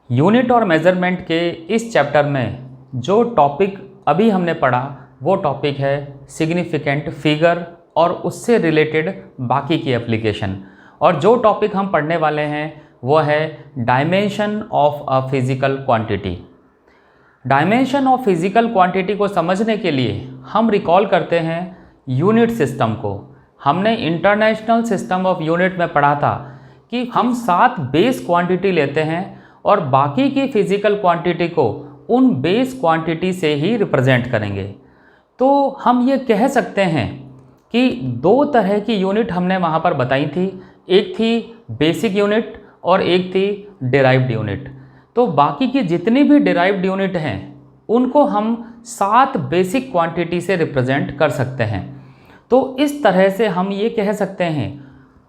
Unit और measurement के इस चैप्टर में जो टॉपिक अभी हमने पढ़ा वो टॉपिक है सिग्निफिकेंट फिगर और उससे रिलेटेड बाकी की एप्लीकेशन। और जो टॉपिक हम पढ़ने वाले हैं वो है dimension of a physical quantity. Dimension of physical quantity को समझने के लिए हम रिकॉल करते हैं यूनिट सिस्टम को। हमने इंटरनेशनल सिस्टम ऑफ यूनिट में पढ़ा था कि हम 7 बेस क्वांटिटी लेते हैं और बाकी की फिज़िकल क्वांटिटी को उन बेस क्वांटिटी से ही रिप्रेजेंट करेंगे। तो हम ये कह सकते हैं कि 2 तरह की यूनिट हमने वहाँ पर बताई थी, एक थी बेसिक यूनिट और एक थी डिराइव्ड यूनिट। तो बाकी की जितनी भी डिराइव्ड यूनिट हैं उनको हम 7 बेसिक क्वांटिटी से रिप्रेजेंट कर सकते हैं। तो इस तरह से हम ये कह सकते हैं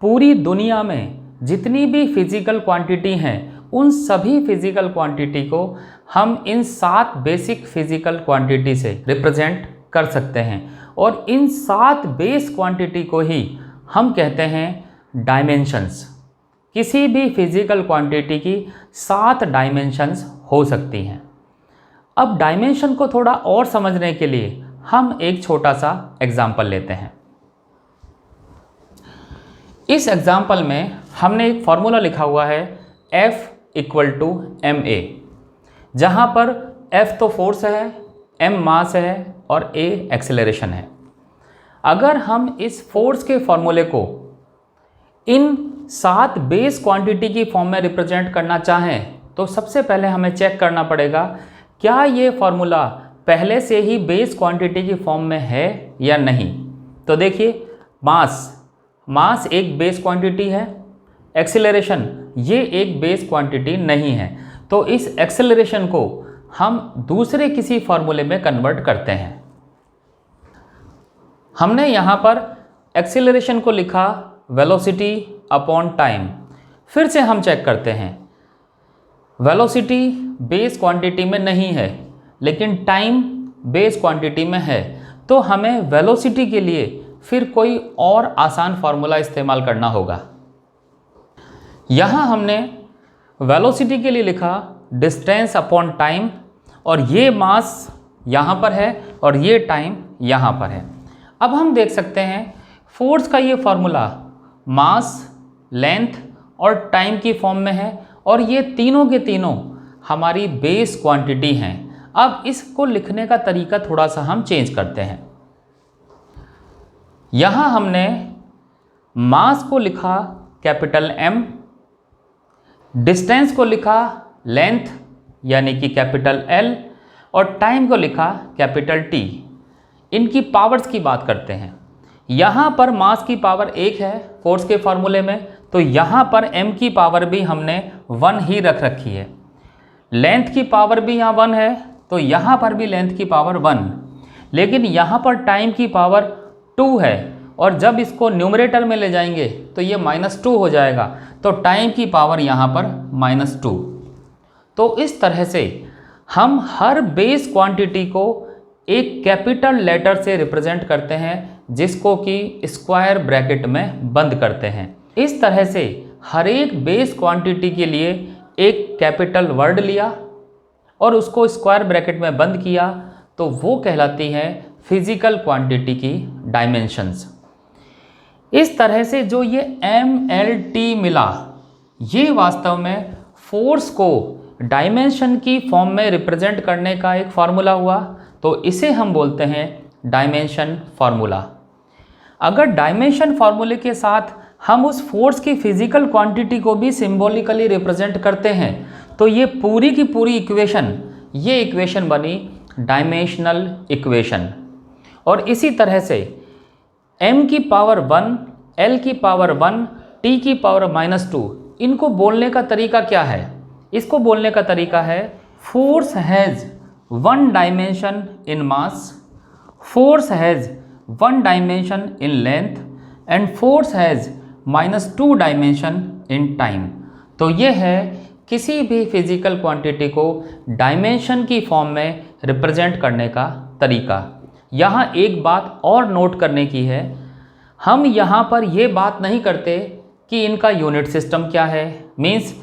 पूरी दुनिया में जितनी भी फिज़िकल क्वांटिटी हैं उन सभी फिज़िकल क्वांटिटी को हम इन 7 बेसिक फिज़िकल क्वांटिटी से रिप्रेजेंट कर सकते हैं और इन 7 बेस क्वांटिटी को ही हम कहते हैं डायमेंशंस। किसी भी फिज़िकल क्वांटिटी की 7 डायमेंशंस हो सकती हैं। अब डायमेंशन को थोड़ा और समझने के लिए हम एक छोटा सा एग्जाम्पल लेते हैं। इस एग्जाम्पल में हमने एक फॉर्मूला लिखा हुआ है F = ma, जहाँ पर F तो फोर्स है, m मास है और a एक्सेलरेशन है। अगर हम इस फोर्स के फॉर्मूले को इन 7 बेस क्वांटिटी की फॉर्म में रिप्रेजेंट करना चाहें तो सबसे पहले हमें चेक करना पड़ेगा क्या ये फॉर्मूला पहले से ही बेस क्वांटिटी की फॉर्म में है या नहीं। तो देखिए, मास एक बेस क्वांटिटी है, एक्सेलरेशन ये एक बेस क्वांटिटी नहीं है। तो इस एक्सेलरेशन को हम दूसरे किसी फॉर्मूले में कन्वर्ट करते हैं। हमने यहाँ पर एक्सेलरेशन को लिखा वेलोसिटी अपॉन टाइम। फिर से हम चेक करते हैं, वेलोसिटी बेस क्वांटिटी में नहीं है लेकिन टाइम बेस क्वांटिटी में है। तो हमें वेलोसिटी के लिए फिर कोई और आसान फार्मूला इस्तेमाल करना होगा। यहाँ हमने वेलोसिटी के लिए लिखा डिस्टेंस अपॉन टाइम और ये मास यहाँ पर है और ये टाइम यहाँ पर है। अब हम देख सकते हैं फोर्स का ये फार्मूला मास, लेंथ और टाइम की फॉर्म में है और ये तीनों के तीनों हमारी बेस क्वांटिटी हैं। अब इसको लिखने का तरीका थोड़ा सा हम चेंज करते हैं। यहाँ हमने मास को लिखा कैपिटल M, डिस्टेंस को लिखा लेंथ यानी कि कैपिटल L और टाइम को लिखा कैपिटल T। इनकी पावर्स की बात करते हैं। यहाँ पर मास की पावर 1 है फोर्स के फार्मूले में, तो यहाँ पर m की पावर भी हमने 1 ही रख रखी है। लेंथ की पावर भी यहाँ 1 है तो यहाँ पर भी लेंथ की पावर 1, लेकिन यहाँ पर टाइम की पावर 2 है और जब इसको न्यूमरेटर में ले जाएंगे तो ये -2 हो जाएगा, तो टाइम की पावर यहाँ पर -2। तो इस तरह से हम हर बेस क्वांटिटी को एक कैपिटल लेटर से रिप्रेजेंट करते हैं जिसको कि स्क्वायर ब्रैकेट में बंद करते हैं। इस तरह से हर एक बेस क्वांटिटी के लिए एक कैपिटल वर्ड लिया और उसको स्क्वायर ब्रैकेट में बंद किया, तो वो कहलाती है फिज़िकल क्वांटिटी की डायमेंशंस। इस तरह से जो ये MLT मिला ये वास्तव में फोर्स को डायमेंशन की फॉर्म में रिप्रेजेंट करने का एक फार्मूला हुआ, तो इसे हम बोलते हैं डायमेंशन फार्मूला। अगर डायमेंशन फार्मूले के साथ हम उस फोर्स की फिज़िकल क्वांटिटी को भी सिंबॉलिकली रिप्रेजेंट करते हैं तो ये पूरी की पूरी इक्वेशन बनी डायमेंशनल इक्वेशन। और इसी तरह से m की पावर 1, l की पावर 1, t की पावर -2, इनको बोलने का तरीका क्या है? इसको बोलने का तरीका है force has 1 dimension in mass, force has 1 dimension in length and force has -2 dimension in time. तो ये है किसी भी फिज़िकल क्वांटिटी को डायमेंशन की फॉर्म में रिप्रेजेंट करने का तरीका। यहाँ एक बात और नोट करने की है, हम यहाँ पर ये बात नहीं करते कि इनका यूनिट सिस्टम क्या है, मीन्स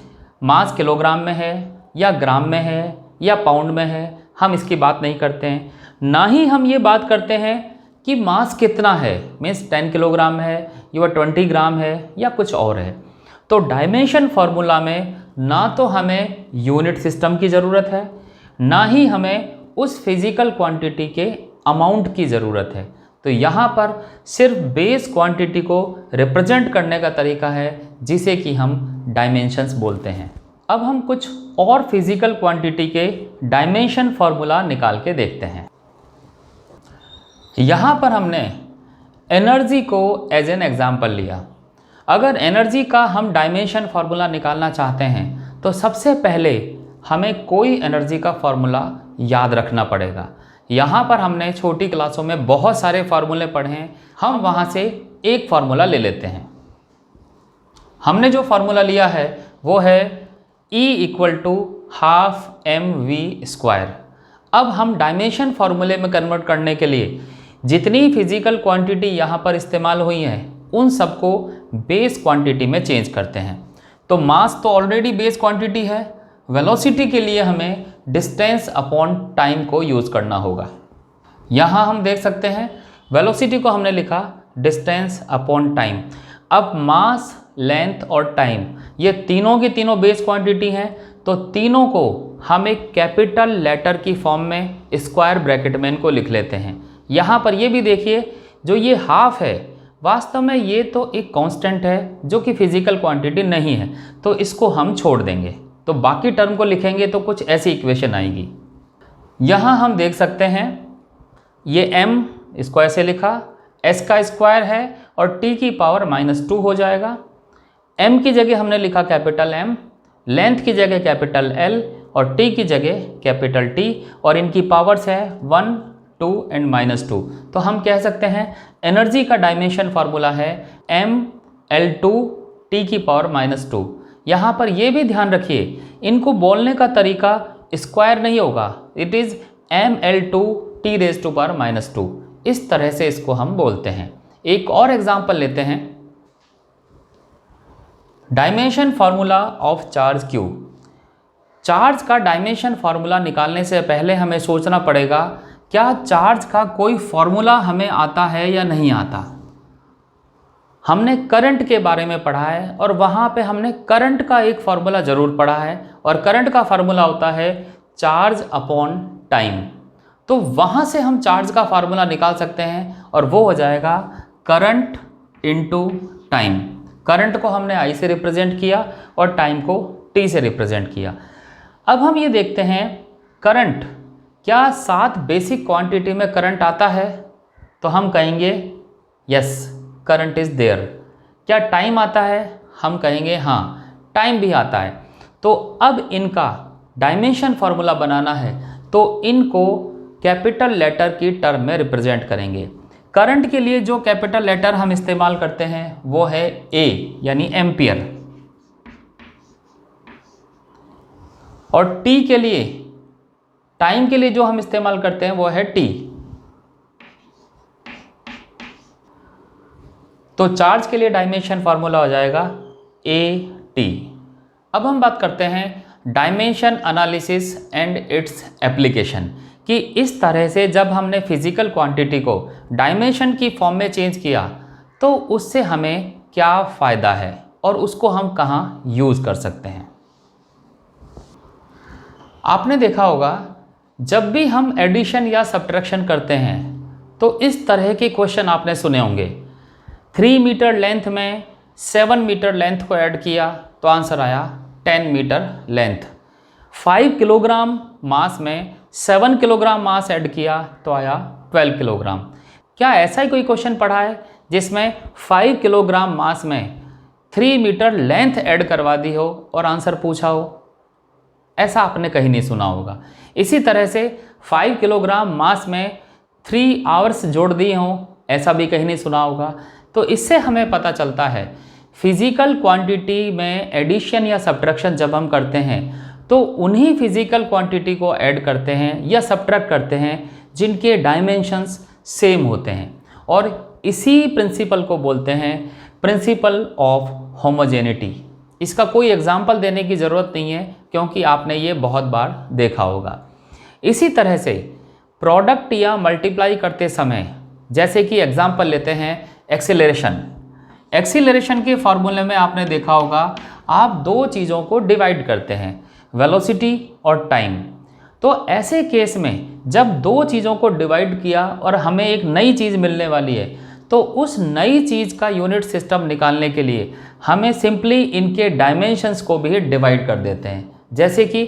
मास किलोग्राम में है या ग्राम में है या पाउंड में है, हम इसकी बात नहीं करते हैं। ना ही हम ये बात करते हैं कि मास कितना है, मीन्स 10 किलोग्राम है या 20 ग्राम है या कुछ और है। तो डायमेंशन फार्मूला में ना तो हमें यूनिट सिस्टम की ज़रूरत है, ना ही हमें उस फिज़िकल क्वांटिटी के अमाउंट की ज़रूरत है। तो यहाँ पर सिर्फ बेस क्वांटिटी को रिप्रेजेंट करने का तरीका है जिसे कि हम डायमेंशंस बोलते हैं। अब हम कुछ और फिज़िकल क्वांटिटी के डायमेंशन फार्मूला निकाल के देखते हैं। यहाँ पर हमने एनर्जी को एज एन एग्जाम्पल लिया। अगर एनर्जी का हम डायमेंशन फार्मूला निकालना चाहते हैं तो सबसे पहले हमें कोई एनर्जी का फार्मूला याद रखना पड़ेगा। यहाँ पर हमने छोटी क्लासों में बहुत सारे फार्मूले पढ़े हैं, हम वहाँ से एक फार्मूला ले लेते हैं। हमने जो फार्मूला लिया है वो है E = ½ mv²। अब हम डायमेंशन फार्मूले में कन्वर्ट करने के लिए जितनी फिजिकल क्वांटिटी यहाँ पर इस्तेमाल हुई हैं उन सबको बेस क्वांटिटी में चेंज करते हैं। तो मास तो ऑलरेडी बेस क्वांटिटी है, वेलोसिटी के लिए हमें डिस्टेंस अपॉन टाइम को यूज़ करना होगा। यहाँ हम देख सकते हैं वेलोसिटी को हमने लिखा डिस्टेंस अपॉन टाइम। अब मास, लेंथ और टाइम ये तीनों की तीनों बेस क्वांटिटी हैं, तो तीनों को हम एक कैपिटल लेटर की फॉर्म में स्क्वायर ब्रैकेट में इनको लिख लेते हैं। यहाँ पर ये भी देखिए, जो ये हाफ है वास्तव में ये तो एक कांस्टेंट है जो कि फिजिकल क्वांटिटी नहीं है, तो इसको हम छोड़ देंगे। तो बाकी टर्म को लिखेंगे तो कुछ ऐसी इक्वेशन आएगी। यहाँ हम देख सकते हैं ये m, इसको ऐसे लिखा, s का स्क्वायर है और t की पावर -2 हो जाएगा। m की जगह हमने लिखा कैपिटल M, लेंथ की जगह कैपिटल L और t की जगह कैपिटल T, और इनकी पावर्स है 1, 2 एंड -2। तो हम कह सकते हैं एनर्जी का डायमेंशन फार्मूला है mL2 t की पावर -2। यहाँ पर ये भी ध्यान रखिए, इनको बोलने का तरीका स्क्वायर नहीं होगा, इट इज़ mL2 t⁻²। इस तरह से इसको हम बोलते हैं। एक और एग्जांपल लेते हैं, dimension formula of charge Q। Charge का डायमेंशन फार्मूला निकालने से पहले हमें सोचना पड़ेगा क्या चार्ज का कोई फार्मूला हमें आता है या नहीं आता। हमने करंट के बारे में पढ़ा है और वहाँ पे हमने करंट का एक फार्मूला ज़रूर पढ़ा है, और करंट का फार्मूला होता है चार्ज अपॉन टाइम। तो वहाँ से हम चार्ज का फार्मूला निकाल सकते हैं और वो हो जाएगा करंट इनटू टाइम। करंट को हमने I से रिप्रेजेंट किया और टाइम को T से रिप्रेजेंट किया। अब हम ये देखते हैं करंट, क्या 7 बेसिक क्वांटिटी में करंट आता है? तो हम कहेंगे यस, करंट इज़ देयर। क्या टाइम आता है? हम कहेंगे हाँ, टाइम भी आता है। तो अब इनका डायमेंशन फार्मूला बनाना है तो इनको कैपिटल लेटर की टर्म में रिप्रेजेंट करेंगे। करंट के लिए जो कैपिटल लेटर हम इस्तेमाल करते हैं वो है A यानी एम्पियर, और T के लिए, टाइम के लिए जो हम इस्तेमाल करते हैं वो है T। तो चार्ज के लिए डायमेंशन फार्मूला हो जाएगा AT। अब हम बात करते हैं dimension analysis and its application, कि इस तरह से जब हमने फिजिकल क्वांटिटी को डायमेंशन की फॉर्म में चेंज किया तो उससे हमें क्या फ़ायदा है और उसको हम कहाँ यूज़ कर सकते हैं। आपने देखा होगा जब भी हम एडिशन या सब्ट्रैक्शन करते हैं तो इस तरह के क्वेश्चन आपने सुने होंगे। 3 मीटर लेंथ में 7 मीटर लेंथ को ऐड किया तो आंसर आया 10 मीटर लेंथ। 5 किलोग्राम मास में 7 किलोग्राम मास ऐड किया तो आया 12 किलोग्राम। क्या ऐसा ही कोई क्वेश्चन पढ़ा है जिसमें 5 किलोग्राम मास में 3 मीटर लेंथ ऐड करवा दी हो और आंसर पूछा हो? ऐसा आपने कहीं नहीं सुना होगा। इसी तरह से 5 किलोग्राम मास में 3 आवर्स जोड़ दिए हों, ऐसा भी कहीं नहीं सुना होगा। तो इससे हमें पता चलता है फिजिकल क्वांटिटी में एडिशन या सब्ट्रैक्शन जब हम करते हैं तो उन्हीं फिजिकल क्वांटिटी को ऐड करते हैं या सब्ट्रैक्ट करते हैं जिनके डायमेंशंस सेम होते हैं, और इसी प्रिंसिपल को बोलते हैं प्रिंसिपल ऑफ होमोजेनिटी। इसका कोई एग्जाम्पल देने की ज़रूरत नहीं है क्योंकि आपने ये बहुत बार देखा होगा। इसी तरह से प्रोडक्ट या मल्टीप्लाई करते समय, जैसे कि एग्जाम्पल लेते हैं एक्सीलरेशन। एक्सीलरेशन के फॉर्मूले में आपने देखा होगा आप दो चीज़ों को डिवाइड करते हैं, वेलोसिटी और टाइम। तो ऐसे केस में जब दो चीज़ों को डिवाइड किया और हमें एक नई चीज़ मिलने वाली है, तो उस नई चीज़ का यूनिट सिस्टम निकालने के लिए हमें सिंपली इनके डायमेंशंस को भी डिवाइड कर देते हैं। जैसे कि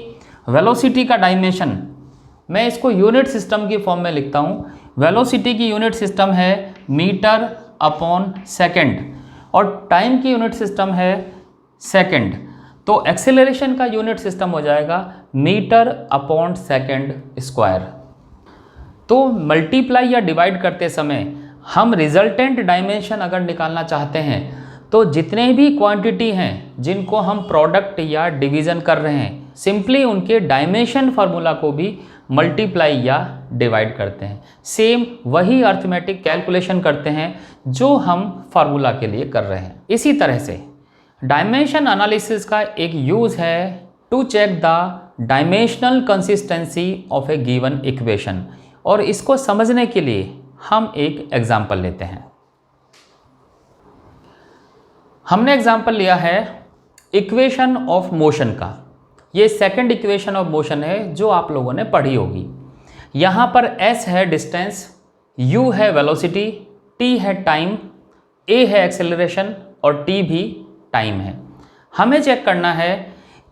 वेलोसिटी का डायमेंशन, मैं इसको यूनिट सिस्टम की फॉर्म में लिखता हूँ। वेलोसिटी की यूनिट सिस्टम है मीटर अपॉन सेकेंड और टाइम की यूनिट सिस्टम है सेकेंड। तो एक्सेलरेशन का यूनिट सिस्टम हो जाएगा मीटर अपॉन सेकेंड स्क्वायर। तो मल्टीप्लाई या डिवाइड करते समय हम रिजल्टेंट डायमेंशन अगर निकालना चाहते हैं तो जितने भी क्वांटिटी हैं जिनको हम प्रोडक्ट या डिवीज़न कर रहे हैं, सिंपली उनके डायमेंशन फार्मूला को भी मल्टीप्लाई या डिवाइड करते हैं। सेम वही अर्थमेटिक कैलकुलेशन करते हैं जो हम फार्मूला के लिए कर रहे हैं। इसी तरह से डायमेंशन एनालिसिस का एक यूज़ है to check the dimensional consistency of a given equation, और इसको समझने के लिए हम एक एग्जाम्पल लेते हैं। हमने एग्जाम्पल लिया है इक्वेशन ऑफ मोशन का। ये सेकंड इक्वेशन ऑफ मोशन है जो आप लोगों ने पढ़ी होगी। यहाँ पर s है डिस्टेंस, u है वेलोसिटी, t है टाइम, a है एक्सेलरेशन और t भी टाइम है। हमें चेक करना है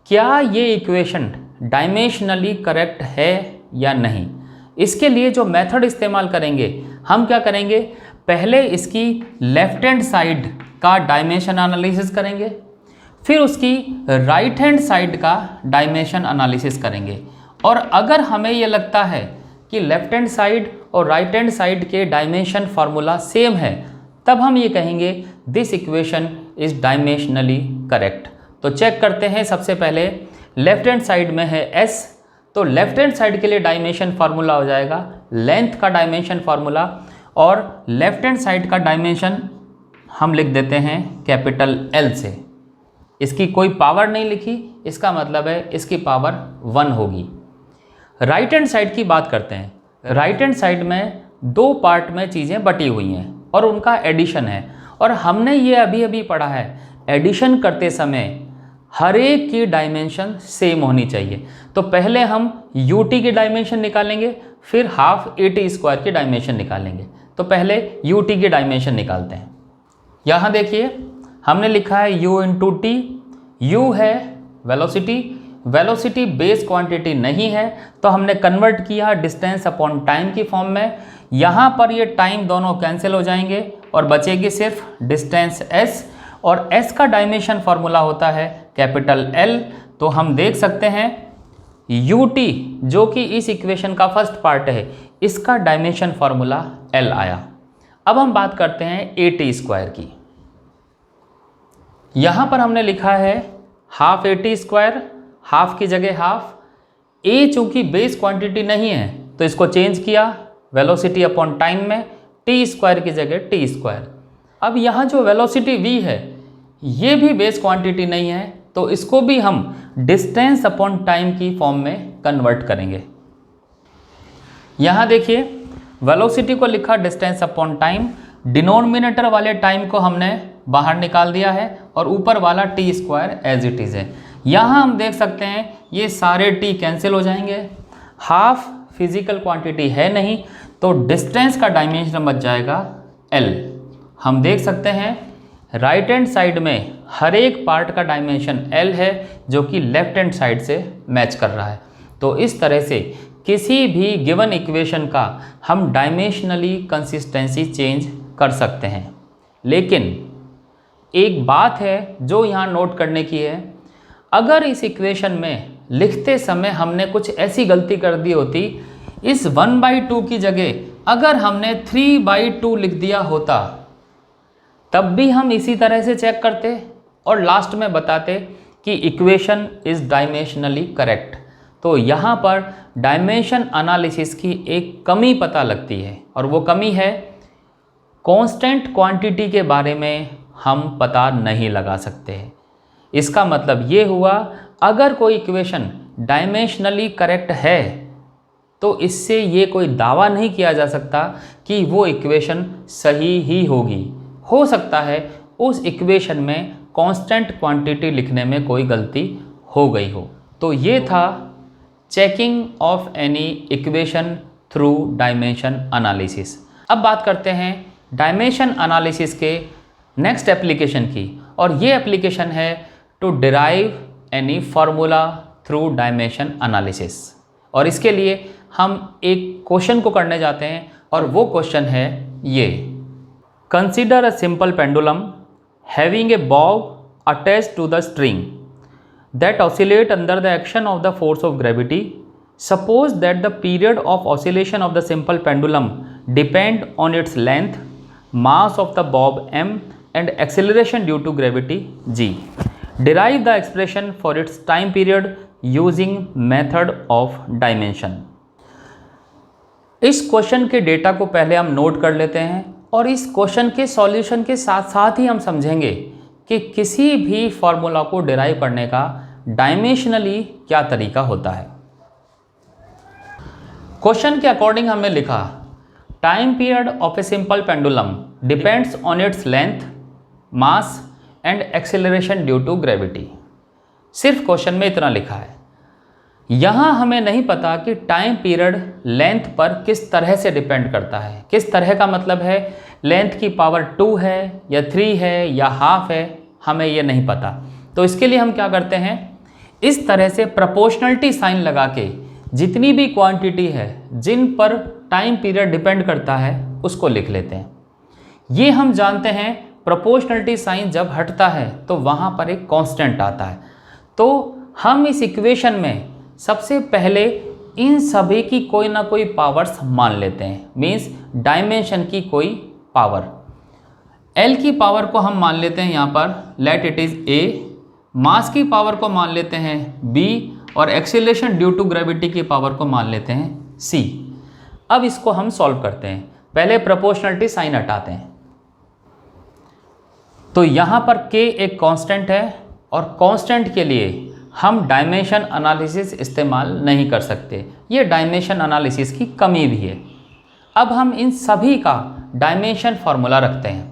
क्या ये इक्वेशन डायमेंशनली करेक्ट है या नहीं। इसके लिए जो मेथड इस्तेमाल करेंगे, हम क्या करेंगे, पहले इसकी लेफ्ट हैंड साइड का डायमेंशन एनालिसिस करेंगे, फिर उसकी राइट हैंड साइड का डायमेंशन एनालिसिस करेंगे। और अगर हमें ये लगता है कि लेफ्ट हैंड साइड और राइट हैंड साइड के डायमेंशन फार्मूला सेम है, तब हम ये कहेंगे this equation is dimensionally correct. तो चेक करते हैं। सबसे पहले लेफ्ट हैंड साइड में है s, तो लेफ्ट हैंड साइड के लिए डायमेंशन फार्मूला हो जाएगा लेंथ का डायमेंशन फार्मूला, और लेफ्ट हैंड साइड का डायमेंशन हम लिख देते हैं कैपिटल L से। इसकी कोई पावर नहीं लिखी, इसका मतलब है इसकी पावर 1 होगी। राइट हैंड साइड की बात करते हैं। राइट हैंड साइड में दो पार्ट में चीज़ें बटी हुई हैं और उनका एडिशन है, और हमने ये अभी अभी पढ़ा है एडिशन करते समय हर एक की डायमेंशन सेम होनी चाहिए। तो पहले हम ut की डायमेंशन निकालेंगे, फिर हाफ at स्क्वायर की डायमेंशन निकालेंगे। तो पहले ut की डायमेंशन निकालते हैं। यहाँ देखिए हमने लिखा है u इंटू टी। u है वेलोसिटी, वेलोसिटी बेस क्वांटिटी नहीं है तो हमने कन्वर्ट किया डिस्टेंस अपॉन टाइम की फॉर्म में। यहाँ पर ये टाइम दोनों कैंसिल हो जाएंगे और बचेगी सिर्फ डिस्टेंस s, और s का डायमेंशन फार्मूला होता है कैपिटल L। तो हम देख सकते हैं ut जो कि इस इक्वेशन का फर्स्ट पार्ट है, इसका डायमेंशन फार्मूला L आया। अब हम बात करते हैं at स्क्वायर की। यहाँ पर हमने लिखा है हाफ at स्क्वायर, हाफ की जगह हाफ। a चूँकि बेस क्वांटिटी नहीं है तो इसको चेंज किया वेलोसिटी अपॉन टाइम में, t स्क्वायर की जगह t स्क्वायर। अब यहाँ जो वेलोसिटी v है ये भी बेस क्वांटिटी नहीं है तो इसको भी हम डिस्टेंस अपॉन टाइम की फॉर्म में कन्वर्ट करेंगे। यहाँ देखिए वेलोसिटी को लिखा डिस्टेंस अपॉन टाइम, डिनोमिनेटर वाले टाइम को हमने बाहर निकाल दिया है और ऊपर वाला t square as it is है। यहाँ हम देख सकते हैं ये सारे t कैंसिल हो जाएंगे, हाफ फिजिकल क्वांटिटी है नहीं तो डिस्टेंस का डायमेंशन बच जाएगा L। हम देख सकते हैं राइट हैंड साइड में हर एक पार्ट का डायमेंशन L है जो कि लेफ्ट हैंड साइड से मैच कर रहा है। तो इस तरह से किसी भी गिवन इक्वेशन का हम डायमेंशनली कंसिस्टेंसी चेंज कर सकते हैं। लेकिन एक बात है जो यहाँ नोट करने की है, अगर इस इक्वेशन में लिखते समय हमने कुछ ऐसी गलती कर दी होती, इस 1/2 की जगह अगर हमने 3/2 लिख दिया होता, तब भी हम इसी तरह से चेक करते और लास्ट में बताते कि इक्वेशन इज़ डायमेंशनली करेक्ट। तो यहाँ पर डायमेंशन एनालिसिस की एक कमी पता लगती है, और वो कमी है कांस्टेंट क्वांटिटी के बारे में हम पता नहीं लगा सकते हैं। इसका मतलब ये हुआ, अगर कोई इक्वेशन डायमेंशनली करेक्ट है तो इससे ये कोई दावा नहीं किया जा सकता कि वो इक्वेशन सही ही होगी। हो सकता है उस इक्वेशन में कांस्टेंट क्वांटिटी लिखने में कोई गलती हो गई हो। तो ये था checking of any equation through dimension analysis. अब बात करते हैं डायमेंशन एनालिसिस के नेक्स्ट एप्लीकेशन की, और ये एप्लीकेशन है to derive any formula through dimension analysis. और इसके लिए हम एक क्वेश्चन को करने जाते हैं, और वो क्वेश्चन है ये: consider a simple pendulum having a bob attached to the string that oscillate under the action of the force of gravity. Suppose that the period of oscillation of the simple pendulum depend on its length, mass of the bob m and acceleration due to gravity g. Derive the expression for its time period using method of dimension. इस question के data को पहले हम note कर लेते हैं, और इस क्वेश्चन के सॉल्यूशन के साथ साथ ही हम समझेंगे कि किसी भी फॉर्मूला को डिराइव करने का डायमेंशनली क्या तरीका होता है। क्वेश्चन के अकॉर्डिंग हमने लिखा, time period of a simple pendulum depends on its length, mass and acceleration due to gravity. सिर्फ क्वेश्चन में इतना लिखा है। यहाँ हमें नहीं पता कि टाइम पीरियड लेंथ पर किस तरह से डिपेंड करता है। किस तरह का मतलब है, लेंथ की पावर 2 है या 3 है या हाफ है, हमें ये नहीं पता। तो इसके लिए हम क्या करते हैं, इस तरह से प्रोपोर्शनलिटी साइन लगा के जितनी भी क्वांटिटी है जिन पर टाइम पीरियड डिपेंड करता है उसको लिख लेते हैं। ये हम जानते हैं प्रोपोर्शनलिटी साइन जब हटता है तो वहाँ पर एक कांस्टेंट आता है। तो हम इस इक्वेशन में सबसे पहले इन सभी की कोई ना कोई पावर्स मान लेते हैं, मीन्स डायमेंशन की कोई पावर। L की पावर को हम मान लेते हैं यहाँ पर, लेट इट इज़ A। मास की पावर को मान लेते हैं B, और एक्सीलरेशन ड्यू टू ग्रेविटी की पावर को मान लेते हैं C। अब इसको हम सॉल्व करते हैं। पहले प्रोपोर्शनलिटी साइन हटाते हैं। तो यहाँ पर K एक कांस्टेंट है, और कांस्टेंट के लिए हम डायमेंशन एनालिसिस इस्तेमाल नहीं कर सकते। ये डायमेंशन एनालिसिस की कमी भी है। अब हम इन सभी का डायमेंशन फार्मूला रखते हैं।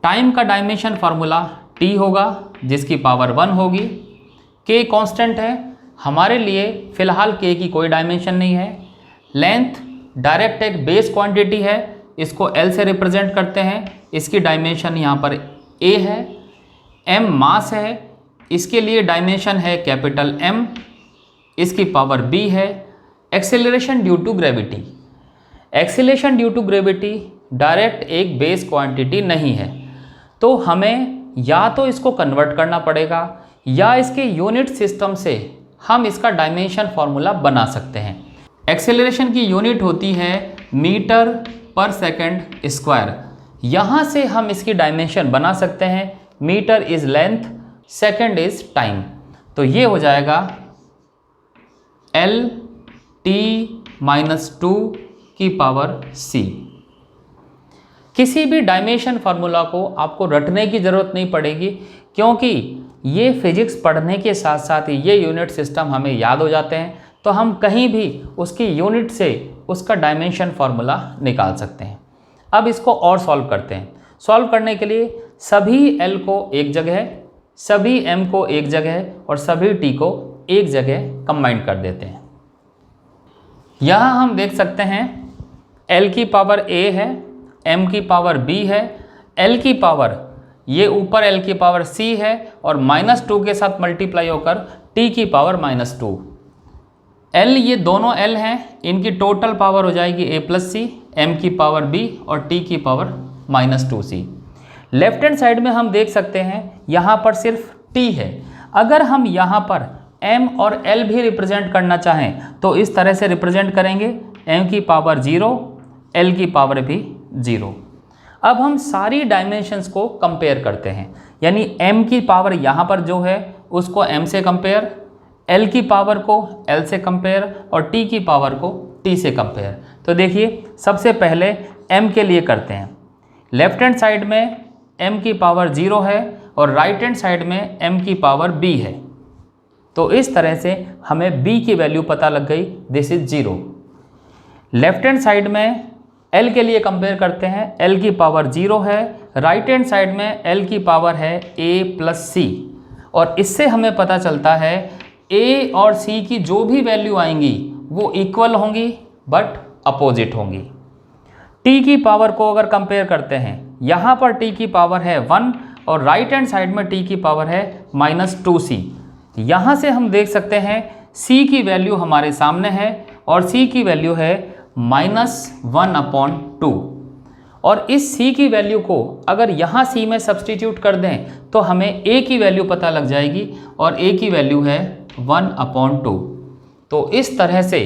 टाइम का डायमेंशन फार्मूला T होगा जिसकी पावर 1 होगी। K कांस्टेंट है, हमारे लिए फ़िलहाल K की कोई डायमेंशन नहीं है। लेंथ डायरेक्ट एक बेस क्वांटिटी है, इसको L से रिप्रेजेंट करते हैं, इसकी डायमेंशन यहाँ पर A है। M मास है, इसके लिए डायमेंशन है कैपिटल M, इसकी पावर B है। Acceleration due to gravity, acceleration due to gravity direct एक बेस क्वांटिटी नहीं है, तो हमें या तो इसको कन्वर्ट करना पड़ेगा या इसके यूनिट सिस्टम से हम इसका डायमेंशन फार्मूला बना सकते हैं। एक्सेलरेशन की यूनिट होती है मीटर पर सेकंड स्क्वायर। यहाँ से हम इसकी डायमेंशन बना सकते हैं, metre is length, second is time. तो ये हो जाएगा L-T-2 की पावर C। किसी भी डायमेंशन फार्मूला को आपको रटने की ज़रूरत नहीं पड़ेगी, क्योंकि ये फिजिक्स पढ़ने के साथ साथ ही ये यूनिट सिस्टम हमें याद हो जाते हैं, तो हम कहीं भी उसकी यूनिट से उसका डायमेंशन फार्मूला निकाल सकते हैं। अब इसको और सॉल्व करते हैं। सॉल्व करने के लिए सभी L को एक जगह, सभी M को एक जगह और सभी T को एक जगह कंबाइन कर देते हैं। यहाँ हम देख सकते हैं L की पावर A है, M की पावर B है, L की पावर ये ऊपर L की पावर C है और -2 के साथ मल्टीप्लाई होकर T की पावर -2। L ये दोनों L हैं, इनकी टोटल पावर हो जाएगी A+C, M की पावर B और T की power -2C। Left hand side में हम देख सकते हैं यहाँ पर सिर्फ T है। अगर हम यहाँ पर M और L भी रिप्रेजेंट करना चाहें तो इस तरह से रिप्रेजेंट करेंगे, M की पावर 0, L की पावर भी 0। अब हम सारी डायमेंशंस को कंपेयर करते हैं, यानी M की पावर यहाँ पर जो है उसको M से कंपेयर, L की पावर को L से कंपेयर और T की पावर को T से कंपेयर। तो देखिए सबसे पहले M के लिए करते हैं। लेफ्ट हैंड साइड में M की पावर 0 है और राइट हैंड साइड में m की पावर b है। तो इस तरह से हमें b की वैल्यू पता लग गई, this is 0। Left hand side में l के लिए कंपेयर करते हैं, l की पावर 0 है, राइट हैंड साइड में l की पावर है a प्लस c, और इससे हमें पता चलता है a और c की जो भी वैल्यू आएंगी वो इक्वल होंगी बट अपोजिट होंगी। t की पावर को अगर कंपेयर करते हैं, यहाँ पर t की पावर है 1 और राइट हैंड साइड में t की पावर है -2c। यहाँ से हम देख सकते हैं c की वैल्यू हमारे सामने है और c की वैल्यू है -1/2, और इस c की वैल्यू को अगर यहाँ c में सब्सटीट्यूट कर दें तो हमें a की वैल्यू पता लग जाएगी और a की वैल्यू है 1/2। तो इस तरह से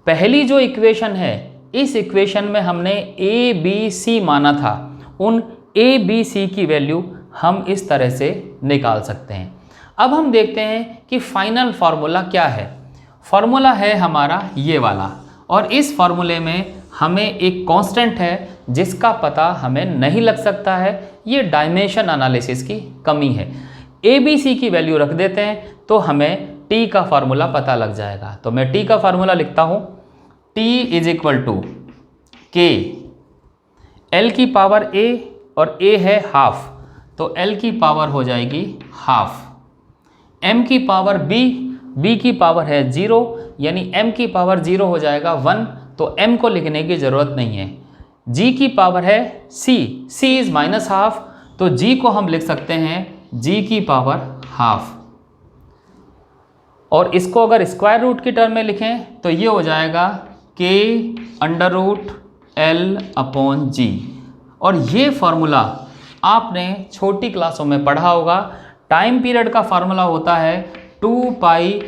पहली जो इक्वेशन है, इस इक्वेशन में हमने a b c माना था, उन a b c की वैल्यू हम इस तरह से निकाल सकते हैं। अब हम देखते हैं कि फाइनल फार्मूला क्या है। फार्मूला है हमारा ये वाला, और इस फार्मूले में हमें एक कांस्टेंट है जिसका पता हमें नहीं लग सकता है। ये डायमेंशन एनालिसिस की कमी है। ए बी सी की वैल्यू रख देते हैं तो हमें टी का फार्मूला पता लग जाएगा। तो मैं टी का फार्मूला लिखता हूँ, टी इज इक्वल टू के एल की पावर ए, और ए है हाफ, तो एल की पावर हो जाएगी हाफ, m की पावर b की पावर है 0, यानी m की पावर 0 हो जाएगा 1, तो m को लिखने की ज़रूरत नहीं है। g की पावर है c इज़ -½ तो g को हम लिख सकते हैं g की पावर हाफ, और इसको अगर स्क्वायर रूट की टर्म में लिखें तो ये हो जाएगा k√L/g। और ये फार्मूला आपने छोटी क्लासों में पढ़ा होगा। टाइम पीरियड का फार्मूला होता है 2π√L/g।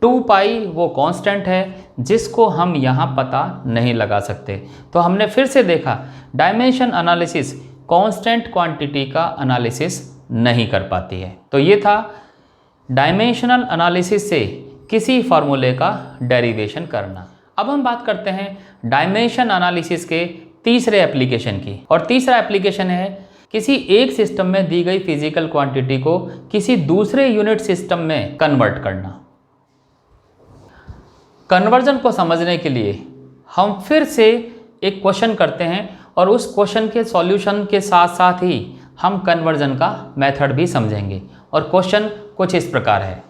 2π वो कांस्टेंट है जिसको हम यहाँ पता नहीं लगा सकते। तो हमने फिर से देखा, डायमेंशन एनालिसिस कांस्टेंट क्वांटिटी का एनालिसिस नहीं कर पाती है। तो ये था डायमेंशनल एनालिसिस से किसी फार्मूले का डेरिवेशन करना। अब हम बात करते हैं डायमेंशन एनालिसिस के तीसरे एप्लीकेशन की, और तीसरा एप्लीकेशन है किसी एक सिस्टम में दी गई फिजिकल क्वांटिटी को किसी दूसरे यूनिट सिस्टम में कन्वर्ट करना। कन्वर्जन को समझने के लिए हम फिर से एक क्वेश्चन करते हैं, और उस क्वेश्चन के सॉल्यूशन के साथ साथ ही हम कन्वर्जन का मेथड भी समझेंगे। और क्वेश्चन कुछ इस प्रकार है,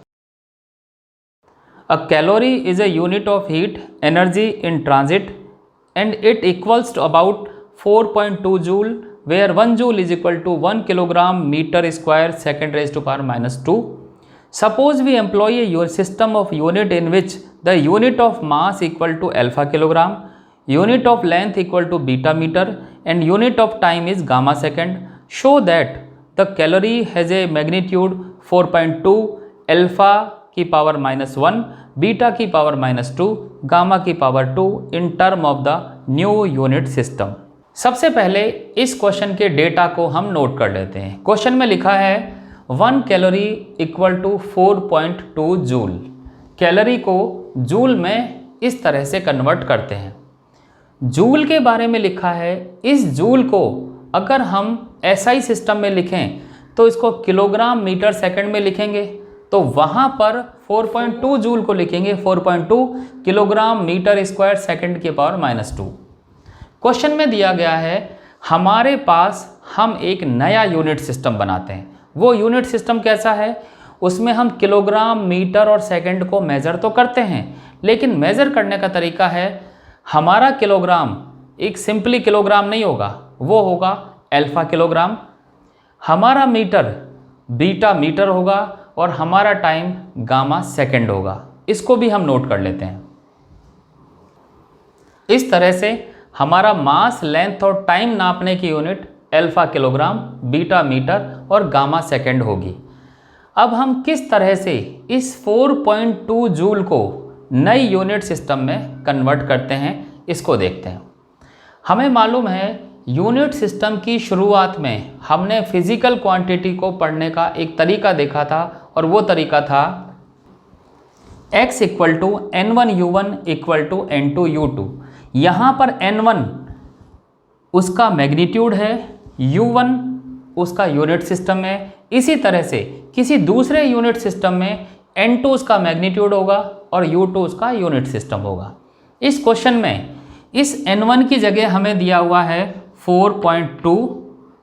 a calorie is a unit of heat energy in transit and it equals to about 4.2 joule, where 1 joule is equal to 1 kilogram meter square second raised to power -2. Suppose we employ a system of unit in which the unit of mass equal to alpha kilogram, unit of length equal to beta meter, and unit of time is gamma second. Show that the calorie has a magnitude 4.2, alpha की power -1, beta की power -2, gamma की power 2 in term of the new unit system. सबसे पहले इस question के data को हम note कर लेते हैं। क्वेश्चन में लिखा है 1 calorie equal to 4.2 joule. Calorie को जूल में इस तरह से कन्वर्ट करते हैं। जूल के बारे में लिखा है, इस जूल को अगर हम SI सिस्टम में लिखें तो इसको किलोग्राम मीटर सेकंड में लिखेंगे, तो वहाँ पर 4.2 जूल को लिखेंगे 4.2 किलोग्राम मीटर स्क्वायर सेकंड की पावर -2। क्वेश्चन में दिया गया है हमारे पास हम एक नया यूनिट सिस्टम बनाते हैं। वो यूनिट सिस्टम कैसा है, उसमें हम किलोग्राम मीटर और सेकंड को मेज़र तो करते हैं, लेकिन मेज़र करने का तरीका है, हमारा किलोग्राम एक सिंपली किलोग्राम नहीं होगा, वो होगा अल्फा किलोग्राम, हमारा मीटर बीटा मीटर होगा, और हमारा टाइम गामा सेकंड होगा। इसको भी हम नोट कर लेते हैं। इस तरह से हमारा मास, लेंथ और टाइम नापने की unit alpha kilogram, beta metre और गामा सेकंड होगी। अब हम किस तरह से इस 4.2 जूल को नई यूनिट सिस्टम में कन्वर्ट करते हैं, इसको देखते हैं। हमें मालूम है यूनिट सिस्टम की शुरुआत में हमने फिजिकल क्वांटिटी को पढ़ने का एक तरीका देखा था, और वो तरीका था x equal to n1u1 equal to n2u2। यहाँ पर n1 उसका मैग्नीट्यूड है, U1 उसका यूनिट सिस्टम है, इसी तरह से किसी दूसरे यूनिट सिस्टम में N2 उसका मैग्नीट्यूड होगा और U2 उसका यूनिट सिस्टम होगा। इस क्वेश्चन में इस N1 की जगह हमें दिया हुआ है 4.2,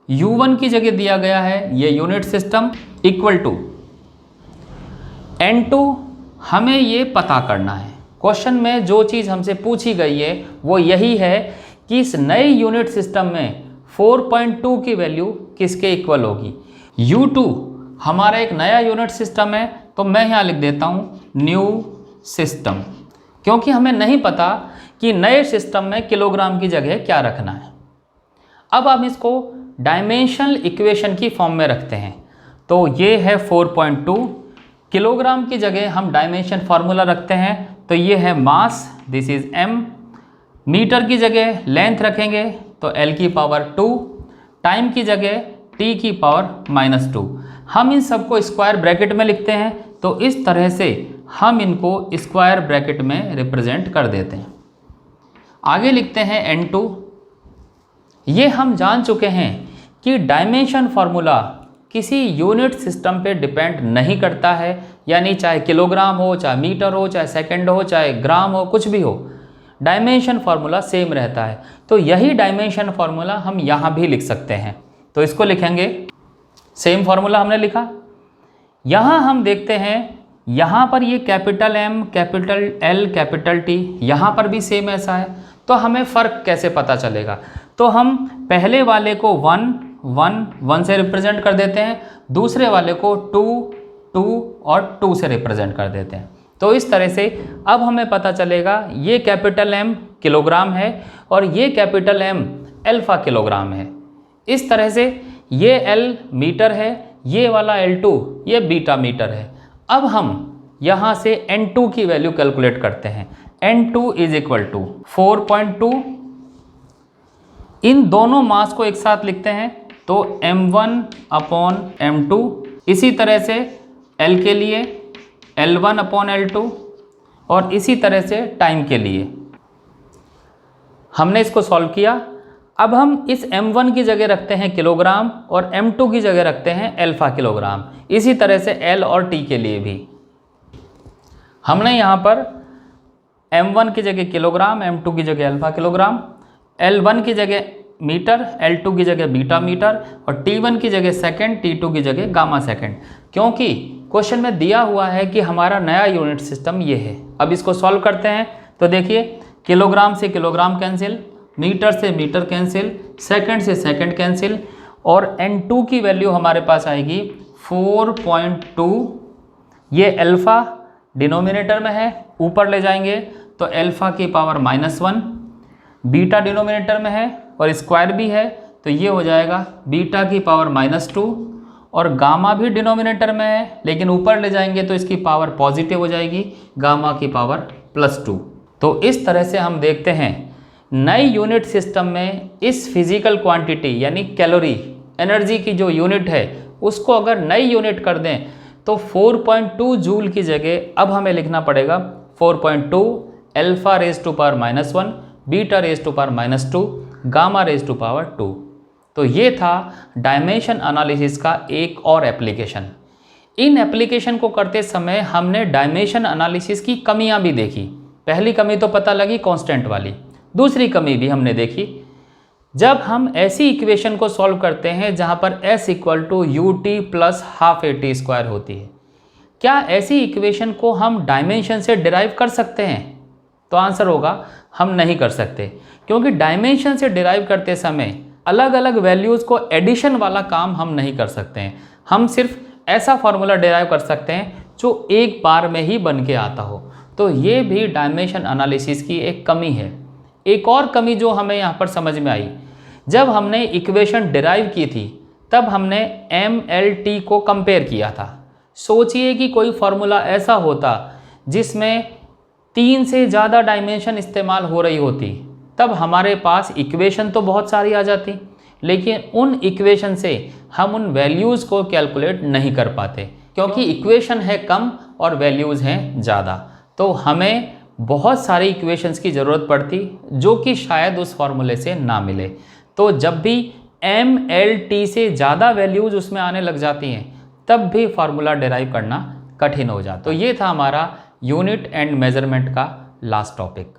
U1 की जगह दिया गया है ये unit system equal to N2। हमें ये पता करना है, क्वेश्चन में जो चीज़ हमसे पूछी गई है वो यही है कि इस नए यूनिट सिस्टम में 4.2 की वैल्यू किसके इक्वल होगी। U2 हमारा एक नया यूनिट सिस्टम है, तो मैं यहाँ लिख देता हूँ न्यू सिस्टम, क्योंकि हमें नहीं पता कि नए सिस्टम में किलोग्राम की जगह क्या रखना है। अब हम इसको डायमेंशनल इक्वेशन की फॉर्म में रखते हैं, तो ये है 4.2, किलोग्राम की जगह हम डायमेंशन फार्मूला रखते हैं, तो ये है मास, दिस इज m, मीटर की जगह लेंथ रखेंगे तो l की पावर 2, टाइम की जगह t की पावर -2। हम इन सबको स्क्वायर ब्रैकेट में लिखते हैं, तो इस तरह से हम इनको स्क्वायर ब्रैकेट में रिप्रेजेंट कर देते हैं। आगे लिखते हैं N2। ये हम जान चुके हैं कि डायमेंशन फार्मूला किसी यूनिट सिस्टम पे डिपेंड नहीं करता है, यानी चाहे किलोग्राम हो, चाहे मीटर हो, चाहे सेकंड हो, चाहे ग्राम हो, कुछ भी हो, डायमेंशन फार्मूला सेम रहता है। तो यही डायमेंशन फार्मूला हम यहाँ भी लिख सकते हैं, तो इसको लिखेंगे, सेम फार्मूला हमने लिखा। यहाँ हम देखते हैं, यहाँ पर ये capital M, capital L, capital T, यहाँ पर भी सेम ऐसा है, तो हमें फ़र्क कैसे पता चलेगा। तो हम पहले वाले को 1, 1, 1 से रिप्रेजेंट कर देते हैं, दूसरे वाले को 2, 2 और 2 से रिप्रेजेंट कर देते हैं। तो इस तरह से अब हमें पता चलेगा ये कैपिटल M किलोग्राम है और ये कैपिटल M अल्फा किलोग्राम है। इस तरह से ये L मीटर है, ये वाला L2 ये बीटा मीटर है। अब हम यहाँ से N2 की वैल्यू कैलकुलेट करते हैं। N2 इज इक्वल टू 4.2, इन दोनों मास को एक साथ लिखते हैं तो M1 अपॉन M2, इसी तरह से L के लिए L1 अपॉन L2 और इसी तरह से टाइम के लिए। हमने इसको सॉल्व किया। अब हम इस M1 की जगह रखते हैं किलोग्राम और M2 की जगह रखते हैं अल्फा किलोग्राम, इसी तरह से L और T के लिए भी। हमने यहाँ पर M1 की जगह किलोग्राम, M2 की जगह अल्फा किलोग्राम, L1 की जगह मीटर, L2 की जगह बीटा मीटर और T1 की जगह सेकंड, T2 की जगह गामा सेकंड, क्योंकि क्वेश्चन में दिया हुआ है कि हमारा नया यूनिट सिस्टम ये है। अब इसको सॉल्व करते हैं, तो देखिए किलोग्राम से किलोग्राम कैंसिल, मीटर से मीटर कैंसिल, सेकंड से सेकंड कैंसिल और N2 की वैल्यू हमारे पास आएगी 4.2। ये अल्फ़ा डिनोमिनेटर में है, ऊपर ले जाएंगे तो अल्फ़ा की पावर -1, बीटा डिनोमिनेटर में है और स्क्वायर भी है, तो ये हो जाएगा बीटा की पावर -2 और गामा भी डिनोमिनेटर में है, लेकिन ऊपर ले जाएंगे तो इसकी पावर पॉजिटिव हो जाएगी, गामा की पावर +2। तो इस तरह से हम देखते हैं नए यूनिट सिस्टम में इस फिजिकल क्वांटिटी यानी कैलोरी एनर्जी की जो यूनिट है उसको अगर नई यूनिट कर दें तो 4.2 जूल की जगह अब हमें लिखना पड़ेगा 4.2 alpha raise to power -1, beta raise to power -2, gamma raise to power 2। तो ये था डायमेंशन एनालिसिस का एक और एप्लीकेशन। इन एप्लीकेशन को करते समय हमने डायमेंशन एनालिसिस की कमियां भी देखी। पहली कमी तो पता लगी कांस्टेंट वाली, दूसरी कमी भी हमने देखी जब हम ऐसी इक्वेशन को सॉल्व करते हैं जहां पर s = ut + ½ at² होती है। क्या ऐसी इक्वेशन को हम डायमेंशन से डिराइव कर सकते हैं? तो आंसर होगा हम नहीं कर सकते, क्योंकि डायमेंशन से डिराइव करते समय अलग अलग वैल्यूज़ को एडिशन वाला काम हम नहीं कर सकते हैं। हम सिर्फ ऐसा फार्मूला डिराइव कर सकते हैं जो एक बार में ही बन के आता हो। तो ये भी डायमेंशन एनालिसिस की एक कमी है। एक और कमी जो हमें यहाँ पर समझ में आई, जब हमने इक्वेशन डिराइव की थी तब हमने MLT को कंपेयर किया था। सोचिए कि कोई फार्मूला ऐसा होता जिसमें 3 से ज़्यादा डायमेंशन इस्तेमाल हो रही होती, तब हमारे पास इक्वेशन तो बहुत सारी आ जाती, लेकिन उन इक्वेशन से हम उन वैल्यूज़ को कैलकुलेट नहीं कर पाते, क्योंकि इक्वेशन है कम और वैल्यूज़ हैं ज़्यादा। तो हमें बहुत सारी इक्वेशंस की ज़रूरत पड़ती जो कि शायद उस फार्मूले से ना मिले। तो जब भी mLT से ज़्यादा वैल्यूज़ उसमें आने लग जाती हैं, तब भी फार्मूला डिराइव करना कठिन हो जाता है। तो ये था हमारा यूनिट एंड मेजरमेंट का लास्ट टॉपिक।